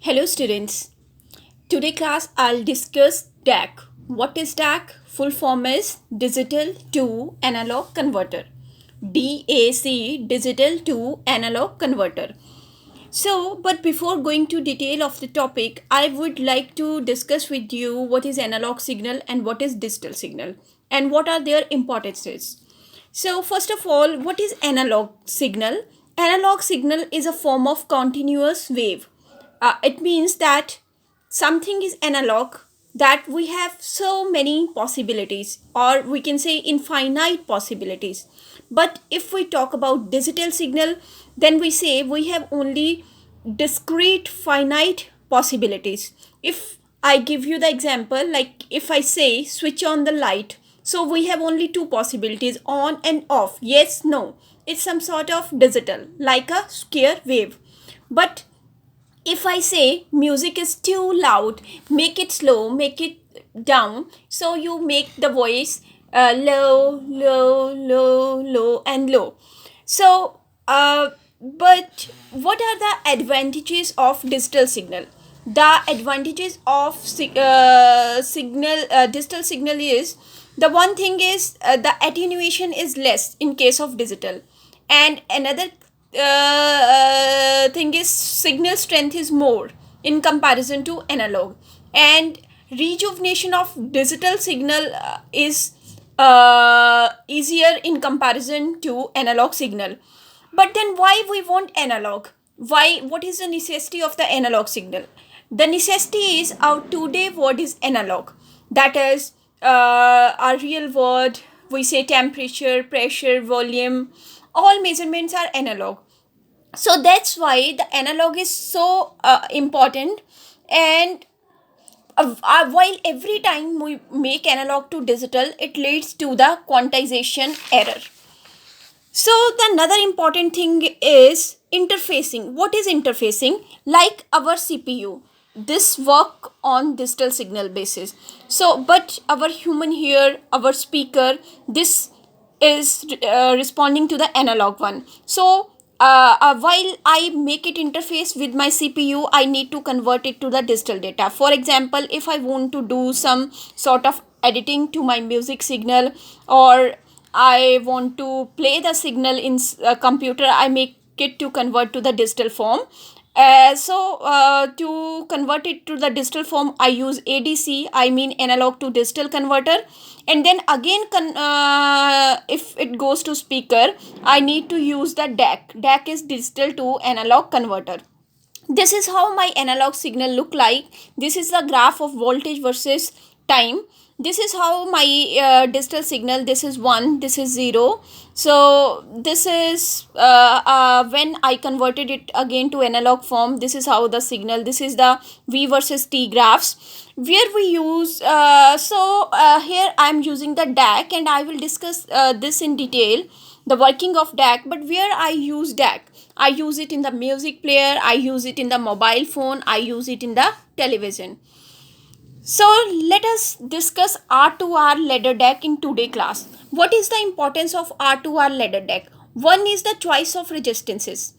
Hello students. Today class I'll discuss DAC. What is DAC? Full form is Digital to Analog Converter. DAC, Digital to Analog Converter. But before going to detail of the topic, I would like to discuss with you what is analog signal and what is digital signal and what are their importances. So first of all, what is analog signal? Analog signal is a form of continuous wave. It means that something is analog, that we have so many possibilities, or we can say infinite possibilities. But if we talk about digital signal, then we say we have only discrete finite possibilities. If I give you the example, like if I say switch on the light, so we have only two possibilities, on and off, yes, no. It's some sort of digital, like a square wave. But if I say music is too loud, make it slow, make it down, so you make the voice low, low, low, low, and low. So, but what are the advantages of digital signal? The advantages of digital signal is, the one thing is the attenuation is less in case of digital, and another thing is signal strength is more in comparison to analog, and rejuvenation of digital signal is easier in comparison to analog signal. But then why we want analog? Why? What is the necessity of the analog signal? The necessity is our today word is analog. That is our real word. We say temperature, pressure, volume. All measurements are analog. So that's why the analog is so important. And while every time we make analog to digital, it leads to the quantization error. So the another important thing is interfacing. What is interfacing? Like our CPU, this work on digital signal basis. So but our human ear, our speaker, this is responding to the analog one. So while I make it interface with my CPU, I need to convert it to the digital data. For example, if I want to do some sort of editing to my music signal, or I want to play the signal in a computer, I make it to convert to the digital form. To convert it to the digital form, I use ADC, I mean analog to digital converter. And then again, if it goes to speaker, I need to use the DAC. DAC is digital to analog converter. This is how my analog signal look like. This is the graph of voltage versus time. This is how my digital signal, this is 1, this is 0. So this is when I converted it again to analog form, this is how the signal, this is the V versus T graphs, where we use here I am using the DAC, and I will discuss this in detail, the working of DAC. But where I use DAC, I use it in the music player, I use it in the mobile phone, I use it in the television. So let us discuss R2R ladder DAC in today's class. What is the importance of R2R ladder DAC? One is the choice of resistances.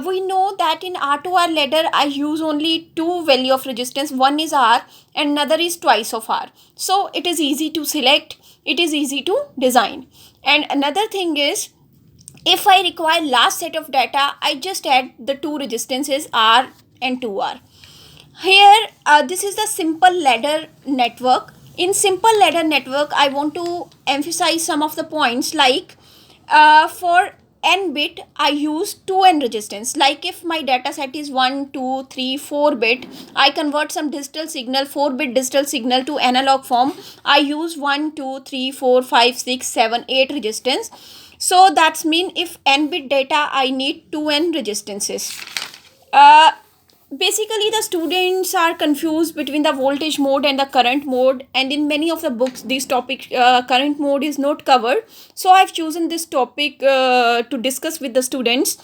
We know that in R2R ladder I use only two value of resistance. One is R and another is twice of R. So it is easy to select, it is easy to design. And another thing is, if I require last set of data, I just add the two resistances R and 2R. Here this is the simple ladder network. In simple ladder network, I want to emphasize some of the points, like for n bit I use 2n resistance. Like if my data set is 1, 2, 3, 4 bit, I convert some digital signal, 4 bit digital signal to analog form, I use 1, 2, 3, 4, 5, 6, 7, 8 resistance. So that's mean if n bit data I need 2n resistances. Basically the students are confused between the voltage mode and the current mode, and in many of the books this topic current mode is not covered. So I've chosen this topic to discuss with the students.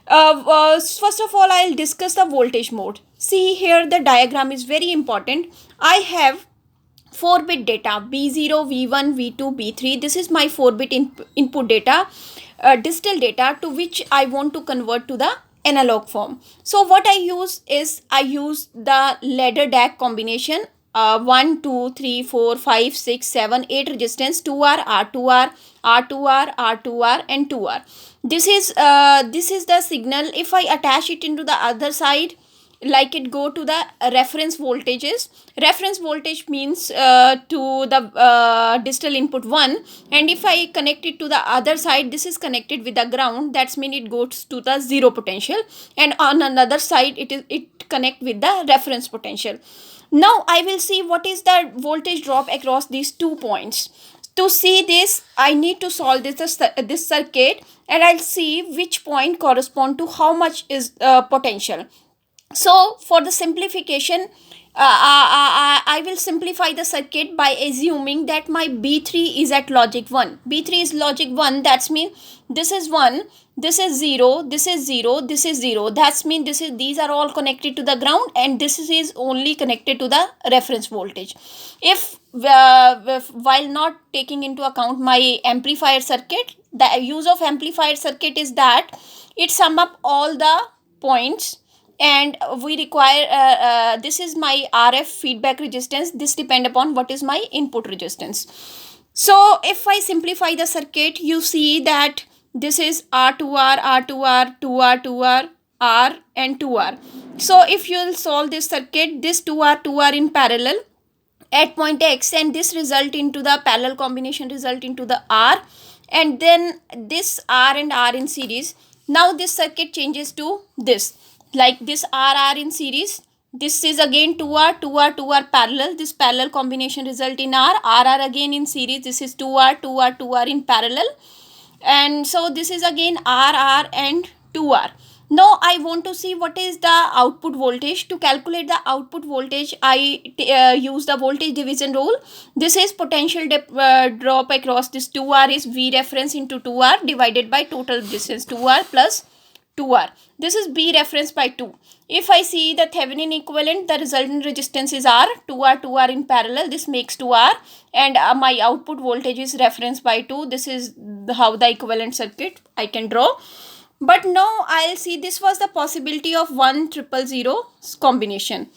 First of all, I'll discuss the voltage mode. See here, the diagram is very important. I have 4 bit data, B0, V1, V2, B3. This is my 4 bit input data, digital data, to which I want to convert to the analog form. So what I use is, I use the ladder DAC combination, 1 2 3 4 5 6 7 8 resistance, 2R, R2R, R2R, R2R, and 2R. This is the signal. If I attach it into the other side, like it go to the reference voltages. Reference voltage means to the digital input 1, and if I connect it to the other side, this is connected with the ground, that's mean it goes to the zero potential, and on another side it connect with the reference potential. Now I will see what is the voltage drop across these 2 points. To see this, I need to solve this circuit, and I'll see which point correspond to how much is potential. So for the simplification, I will simplify the circuit by assuming that my B3 is at logic 1. B3 is logic 1, that's mean this is 1, this is 0, this is 0, this is 0. That's mean these are all connected to the ground, and this is only connected to the reference voltage. If while not taking into account my amplifier circuit, the use of amplifier circuit is that it sum up all the points, and we require this is my RF feedback resistance. This depend upon what is my input resistance. So if I simplify the circuit, you see that this is R2R, R2R, 2R, 2R, R, and 2R. So if you will solve this circuit, this 2R, 2R in parallel at point X, and this result into the parallel combination result into the R, and then this R and R in series. Now this circuit changes to this, like this RR in series, this is again 2R, 2R, 2R parallel, this parallel combination result in R, RR again in series, this is 2R, 2R, 2R in parallel, and so this is again RR and 2R. Now I want to see what is the output voltage. To calculate the output voltage, I use the voltage division rule. This is potential drop across this 2R is V reference into 2R divided by total distance 2R plus 2R. This is B reference by 2. If I see the Thevenin equivalent, the resultant resistance is R, 2R, 2R in parallel, this makes 2R, and my output voltage is reference by 2. This is how the equivalent circuit I can draw. But now I'll see this was the possibility of 1-0-0 combination.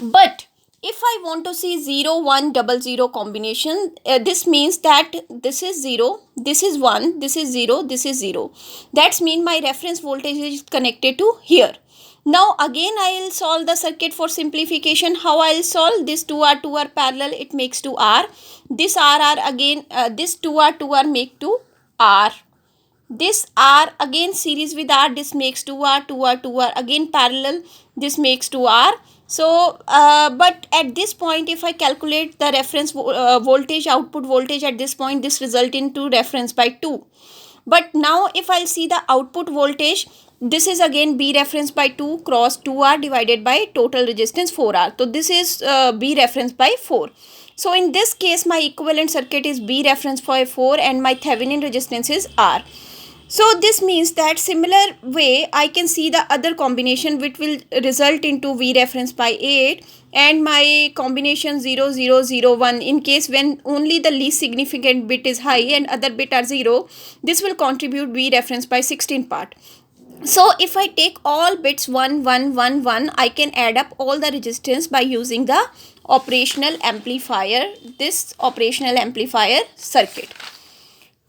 But if I want to see 0-1-0-0 combination, this means that this is 0, this is 1, this is 0, this is 0. That's mean my reference voltage is connected to here. Now again I will solve the circuit for simplification. How I will solve? This 2R, 2R parallel, it makes 2R. This RR again, this 2R, 2R make 2R. This R again series with R, this makes 2R, 2R, 2R again parallel, this makes 2R. So but at this point, if I calculate the reference voltage, output voltage at this point, this result into reference by 2. But now if I'll see the output voltage, this is again B reference by 2 cross 2R divided by total resistance 4R. So this is B reference by 4. So in this case, my equivalent circuit is B reference by 4 and my Thevenin resistance is R. So this means that similar way I can see the other combination which will result into V reference by 8 and my combination 0, 0, 0, 1. In case when only the least significant bit is high and other bit are 0, this will contribute V reference by 16 part. So if I take all bits 1, 1, 1, 1, I can add up all the resistance by using the operational amplifier, this operational amplifier circuit.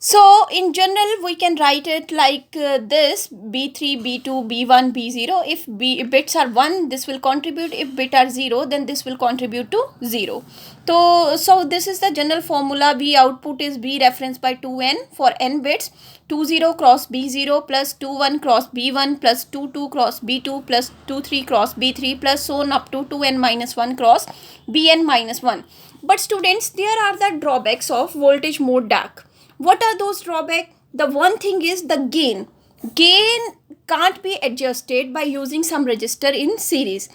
So in general, we can write it like this: B3, B2, B1, B0. If bits are 1, this will contribute. If bits are 0, then this will contribute to 0. So this is the general formula. B output is B reference by 2n for n bits. 20 cross B0 plus 21 cross B1 plus 22 cross B2 plus 23 cross B3 plus so on up to 2n minus 1 cross Bn minus 1. But students, there are the drawbacks of voltage mode DAC. What are those drawbacks? The one thing is the gain. Gain can't be adjusted by using some resistor in series.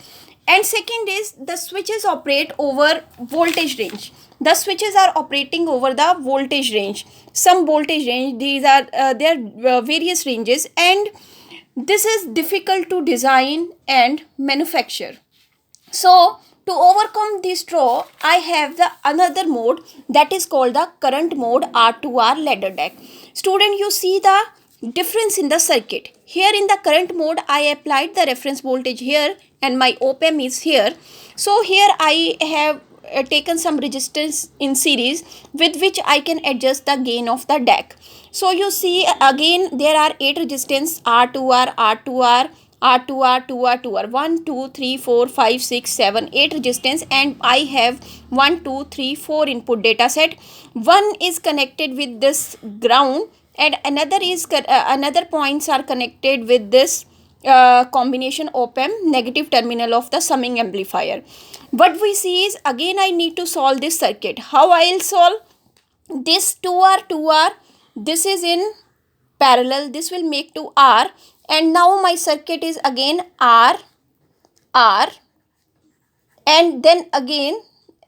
And second is the switches operate over voltage range. The switches are operating over the voltage range. Some voltage range, these are there are various ranges, and this is difficult to design and manufacture. So to overcome this draw, I have the another mode that is called the current mode R2R ladder DAC. Student, you see the difference in the circuit. Here in the current mode, I applied the reference voltage here and my op-amp is here. So here I have taken some resistance in series with which I can adjust the gain of the DAC. So you see again there are 8 resistance R2R, R2R, R2R, 2R, 2R, 1, 2, 3, 4, 5, 6, 7, 8 resistance, and I have 1, 2, 3, 4 input data set. One is connected with this ground and another points are connected with this combination op-amp negative terminal of the summing amplifier. What we see is again I need to solve this circuit. How I will solve? This 2R, 2R, this is in parallel, this will make to R, and now my circuit is again R, R, and then again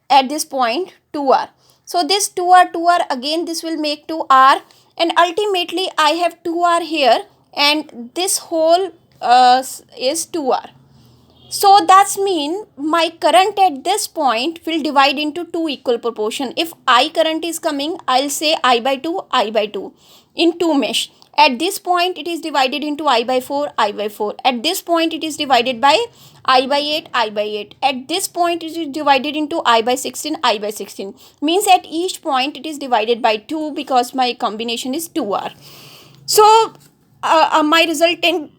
at this point 2R. So this 2R, 2R, again this will make to R, and ultimately I have 2R here and this whole is 2R. So that's mean my current at this point will divide into two equal proportion. If I current is coming, I'll say I by 2, I by 2 in two mesh. At this point it is divided into I by 4, I by 4. At this point it is divided by I by 8, I by 8. At this point it is divided into I by 16, I by 16. Means at each point it is divided by 2 because my combination is 2R. So my resultant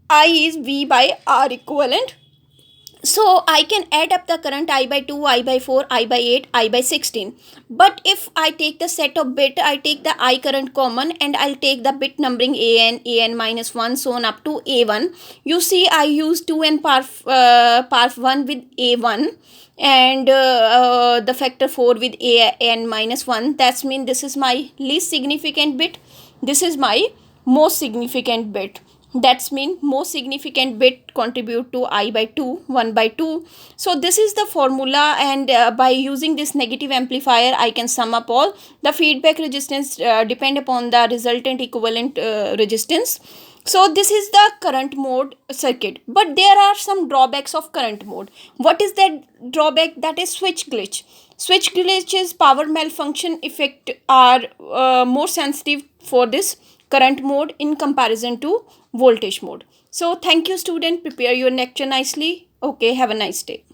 I is V by R equivalent. So I can add up the current I by 2, I by 4, I by 8, I by 16. But if I take the set of bit, I take the I current common and I'll take the bit numbering an minus 1, so on up to A1. You see I use 2 and parf 1 with A1 and the factor 4 with an minus 1. That's mean this is my least significant bit. This is my most significant bit. That's mean most significant bit contribute to I by 2, 1 by 2. So this is the formula, and by using this negative amplifier I can sum up all the feedback resistance depend upon the resultant equivalent resistance. So this is the current mode circuit, but there are some drawbacks of current mode. What is that drawback? That is switch glitch. Switch glitches, power malfunction effect are more sensitive for this current mode in comparison to voltage mode. So thank you student, prepare your lecture nicely. Okay, have a nice day.